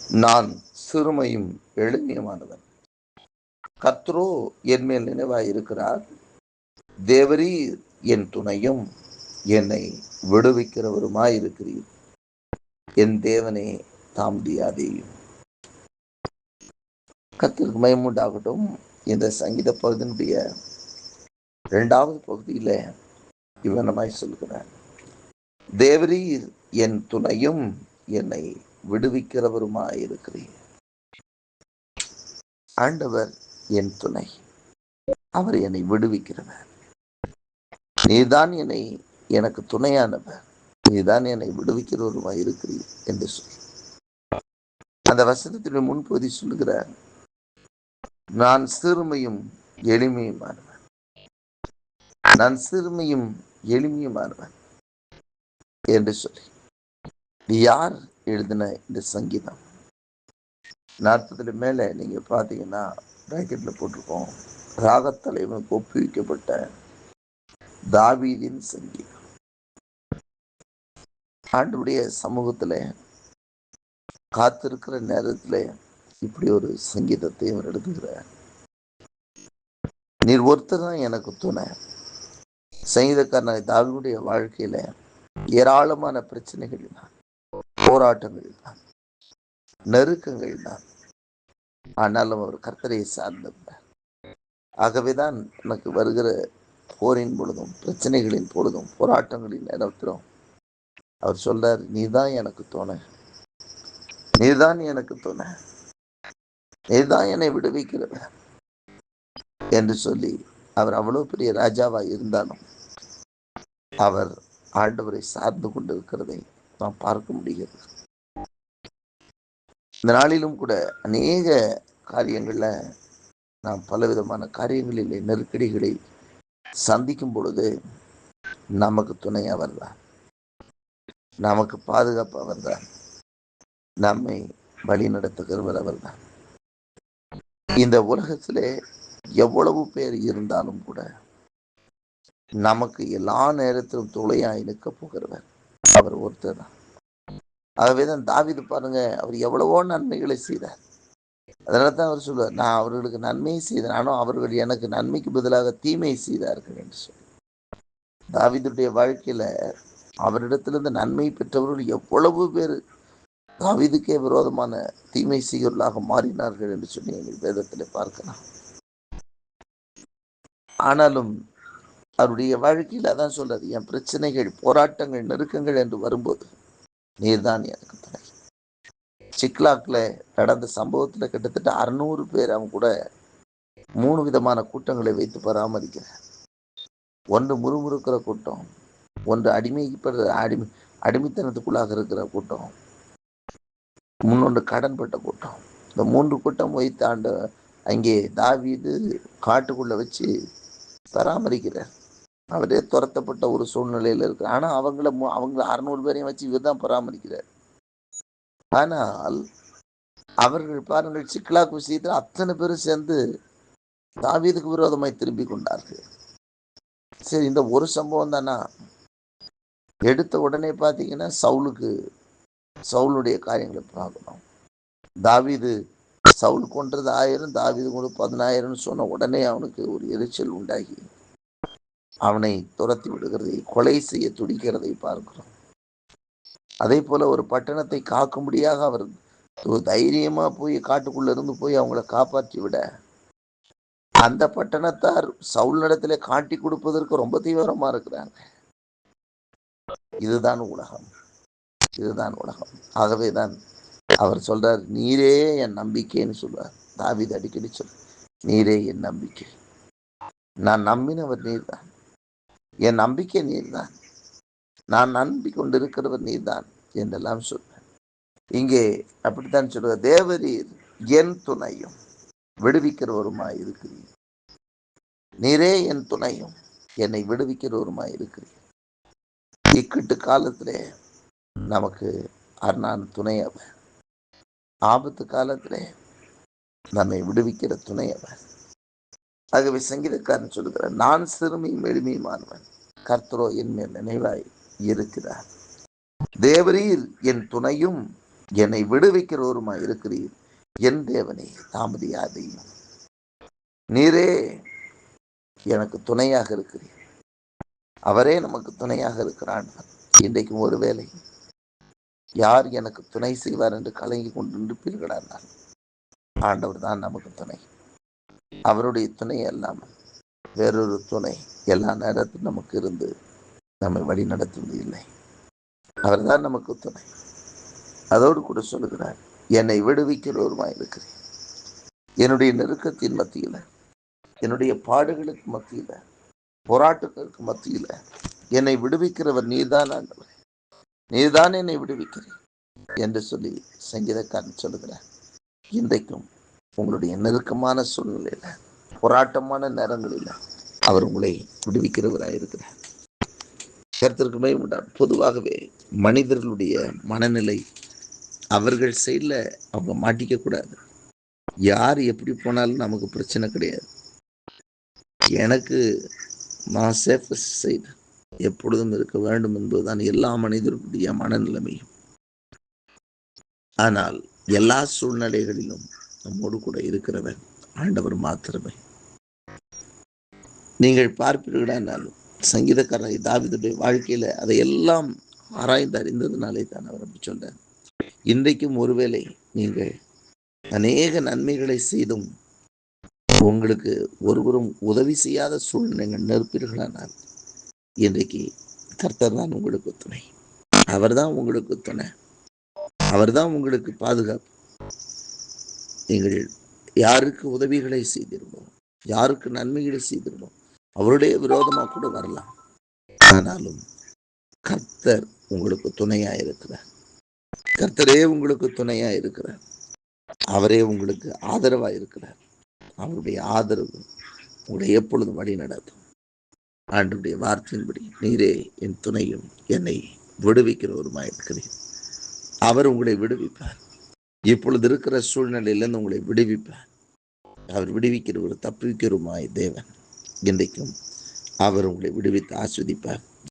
நான் சிறுமையும் எளிமையுமானவன். கர்த்தரோ என்மேல் நினைவாய் இருக்கிறார். தேவரீர் என் துணையும் என்னை விடுவிக்கிறவருமாய் இருக்கிறீர். என் தேவனே தாமதியாதேயும். கர்த்தருக்கு மகிமையுண்டாகட்டும். இந்த சங்கீத பகுதியினுடைய 2வது பகுதியில இவனமாய் சொல்கிறார், தேவரீர் என் துணையும் என்னை விடுவிக்கிறவருமாய் இருக்கிறீர். ஆண்டவர் என் துணை, அவர் என்னை விடுவிக்கிறவர். நீதான் எனக்கு துணையானவர், நீதான் என்னை விடுவிக்கிறவருமாய் இருக்கிறீர் என்று சொல்லி அந்த வசனத்தின் முன்பகுதி சொல்லுகிறார், நான் சிறுமையும் எளிமையுமானவன். நான் சிறுமையும் எளிமையுமானவன் என்று சொல்லி யார் எழுதின இந்த சங்கீதம்? 40 மேல நீங்க பாத்தீங்கன்னா பிராக்கெட்ல போட்டிருக்கோம், ராகத்தலைவனுக்கு ஒப்புவிக்கப்பட்ட தாவீதின் சங்கீதம். ஆண்டவருடைய சமூகத்துல காத்திருக்கிற நேரத்துல இப்படி ஒரு சங்கீதத்தை அவர் எழுதுகிறார். நீர் ஒருத்தர் தான் எனக்கு துணை. சங்கீதக்காரன் தாவீதுடைய வாழ்க்கையில ஏராளமான பிரச்சனைகள் தான், போராட்டங்கள் தான், நெருக்கங்கள் தான். ஆனாலும் அவர் கர்த்தரை சார்ந்தவர். ஆகவேதான் எனக்கு வருகிற போரின் பொழுதும், பிரச்சனைகளின் பொழுதும், போராட்டங்களின் நேரத்திலும் அவர் சொல்றார், நீதான் எனக்கு துணை, நீதான் எனக்கு துணை, நீதான் என்னை விடுவிக்கிறவர் என்று சொல்லி அவர் அவ்வளவு பெரிய ராஜாவா இருந்தாலும் அவர் ஆண்டவரை சார்ந்து கொண்டிருக்கிறதை நாம் பார்க்க முடிகிறது. இந்த நாளிலும் கூட அநேக காரியங்கள்ல நாம் பலவிதமான காரியங்களிலே நெருக்கடிகளை சந்திக்கும் பொழுது நமக்கு துணை அவர்தான், நமக்கு பாதுகாப்பு அவர்தான், நம்மை வழி நடத்துகிறவர் அவர்தான். இந்த உலகத்திலே எவ்வளவு பேர் இருந்தாலும் கூட நமக்கு எல்லா நேரத்திலும் துணையாய் நிற்க போகிறவர் அவர் ஒருத்தர் தான். ஆகவேதான் தாவீது பாருங்க, அவர் எவ்வளவோ நன்மைகளை செய்தார். அதனால தான் அவர் சொல்லுவார், நான் அவர்களுக்கு நன்மையை செய்தேன், ஆனால் அவர்கள் எனக்கு நன்மைக்கு பதிலாக தீமை செய்தார்கள் என்று சொல்லி. தாவீதுடைய வாழ்க்கையில அவரிடத்திலிருந்து நன்மை பெற்றவர்கள் எவ்வளவு பேர் தாவீதுக்கே விரோதமான தீமை செய்கிறவர்களாக மாறினார்கள் என்று சொல்லி எங்கள் வேதத்தில் பார்க்கலாம். ஆனாலும் அவருடைய வாழ்க்கையில் அதான் சொல்றாரு, என் பிரச்சனைகள், போராட்டங்கள், நெருக்கங்கள் என்று வரும்போது நீர்தான் எனக்கு துணை. சிக்லாக்ல நடந்த சம்பவத்துல கிட்டத்தட்ட 600 பேர் அவங்க கூட 3 விதமான கூட்டங்களை வைத்து பராமரிக்கிறார். ஒன்று முறுமுறுக்கிற கூட்டம், ஒன்று அடிமைத்தனத்துக்குள்ளாக இருக்கிற கூட்டம், முன்னொன்று கடன்பட்ட கூட்டம். இந்த 3 கூட்டம் வைத்து அங்கே தாவீது காட்டுக்குள்ள வச்சு பராமரிக்கிறார். அவரே துரத்தப்பட்ட ஒரு சூழ்நிலையில இருக்கு. ஆனா அவங்கள 600 பேரையும் வச்சு இவர் தான் பராமரிக்கிறார். ஆனால் அவர்கள் பாருங்கள், சிக்லாக் விஷயத்தில் அத்தனை பேரும் சேர்ந்து தாவீதுக்கு விரோதமாய் திரும்பி கொண்டார்கள். சரி, இந்த ஒரு சம்பவம் தானா? எடுத்த உடனே பார்த்தீங்கன்னா சவுலுடைய காரியங்களை பார்க்கணும். தாவீது சவுல் கொன்றது 1000, தாவீது கொண்டு 10000 சொன்ன உடனே அவனுக்கு ஒரு எரிச்சல் உண்டாகி அவனை துரத்தி விடுகிறதை, கொலை செய்ய துடிக்கிறதை பார்க்கிறோம். அதே போல ஒரு பட்டணத்தை காக்கும்படியாக அவர் தைரியமா போய் காட்டுக்குள்ள இருந்து போய் அவங்கள காப்பாற்றி விட, அந்த பட்டணத்தார் சவுல் இடத்துல காட்டி கொடுப்பதற்கு ரொம்ப தீவிரமா இருக்கிறாங்க. இதுதான் உலகம், இதுதான் உலகம். ஆகவேதான் அவர் சொல்றார், நீரே என் நம்பிக்கைன்னு சொல்றார். தாவீது அடிக்கடி சொல், நீரே என் நம்பிக்கை, நான் நம்பினவர் நீர்தான், என் நம்பிக்கை நீர்தான், நான் நம்பி கொண்டிருக்கிறவர் நீர்தான் என்றெல்லாம் சொல்றேன். இங்கே அப்படித்தான் சொல்ற, தேவரீர் என் துணையும் விடுவிக்கிறவருமாய் இருக்கிறீர். நீரே என் துணையும் என்னை விடுவிக்கிறவருமாய் இருக்கிறீர். இக்கட்டு காலத்திலே நமக்கு அருணான் துணை அவர். ஆபத்து காலத்திலே நம்மை விடுவிக்கிற துணை அவர். ஆகவே சங்கீதக்காரன் சொல்லுகிறார், நான் சிறுமியும் எளிமையுமானவன், கர்த்தரோ என் மேல் நினைவாய் இருக்கிறார். தேவரீர் என் துணையும் என்னை விடுவிக்கிறவருமாய் இருக்கிறீர். என் தேவனே தாமதியாதீர். நீரே எனக்கு துணையாக இருக்கிறீர். அவரே நமக்கு துணையாக இருக்கிறான். இன்றைக்கும் ஒருவேளை யார் எனக்கு துணை செய்வார் என்று கலங்கி கொண்டு இருப்பீர்களானால் ஆண்டவர் தான் நமக்கு துணை. அவருடைய துணை அல்லாமல் வேறொரு துணை எல்லா நேரத்திலும் நமக்கு இருந்து நம்மை வழி நடத்துவது இல்லை. அவர் தான் நமக்கு துணை. அதோடு கூட சொல்லுகிறார், என்னை விடுவிக்கிறவருமாய் இருக்கிறேன். என்னுடைய நெருக்கத்தின் மத்தியில, என்னுடைய பாடுகளுக்கு மத்தியில, போராட்டங்களுக்கு மத்தியில என்னை விடுவிக்கிறவர் நீர்தான் ஆண்டவர், நீர்தான் என்னை விடுவிக்கிறேன் என்று சொல்லி சங்கீதக்காரன் சொல்லுகிறார். இன்றைக்கும் உங்களுடைய நெருக்கமான சூழ்நிலையில, போராட்டமான நேரங்களில் அவர் உங்களை விடுவிக்கிறவராக இருக்கிறார். கர்த்தருக்குமே உண்டான். பொதுவாகவே மனிதர்களுடைய மனநிலை, அவர்கள் சைடில் அவங்க மாட்டிக்க கூடாது. யார் எப்படி போனாலும் நமக்கு பிரச்சனை கிடையாது. எனக்கு நான் சேஃபஸ்ட் சைடு எப்பொழுதும் இருக்க வேண்டும் என்பதுதான் எல்லா மனிதர்களுடைய மனநிலைமையும். ஆனால் எல்லா சூழ்நிலைகளிலும் நம்மோடு கூட இருக்கிறவர் ஆண்டவர் மாத்திரமே. நீங்கள் பார்ப்பீர்களானாலும் சங்கீதக்காரர் தாவீதுடைய வாழ்க்கையில அதையெல்லாம் ஆராய்ந்து அறிந்ததுனாலே தான் அவர் அப்படி சொல்றார். இன்றைக்கும் ஒருவேளை நீங்கள் அநேக நன்மைகளை செய்தும் உங்களுக்கு ஒருவரும் உதவி செய்யாத சூழ்நிலைகள் நிற்பீர்களானால் இன்றைக்கு கர்த்தர் தான் உங்களுக்கு துணை. அவர் தான் உங்களுக்கு துணை. அவர் தான் உங்களுக்கு பாதுகாப்பு. நீங்கள் யாருக்கு உதவிகளை செய்திருந்தோம், யாருக்கு நன்மைகளை செய்திருந்தோம், அவருடைய விரோதமா கூட வரலாம். ஆனாலும் கர்த்தர் உங்களுக்கு துணையா இருக்கிறார். கர்த்தரே உங்களுக்கு துணையா இருக்கிறார். அவரே உங்களுக்கு ஆதரவா இருக்கிறார். அவருடைய ஆதரவு உங்களை எப்பொழுதும் வழி நடத்தும். ஆண்டவருடைய வார்த்தையின்படி நீரே என் துணையும் என்னை விடுவிக்கிறவருமாய் இருக்கிறேன். அவர் உங்களை விடுவிப்பார். இப்பொழுது இருக்கிற சூழ்நிலையிலிருந்து உங்களை விடுவிப்பார். அவர் விடுவிக்கிறவர், தப்புவிக்கிறவருமாய் தேவன். இன்றைக்கும் அவர் உங்களை விடுவித்து ஆஸ்வதிப்பார்.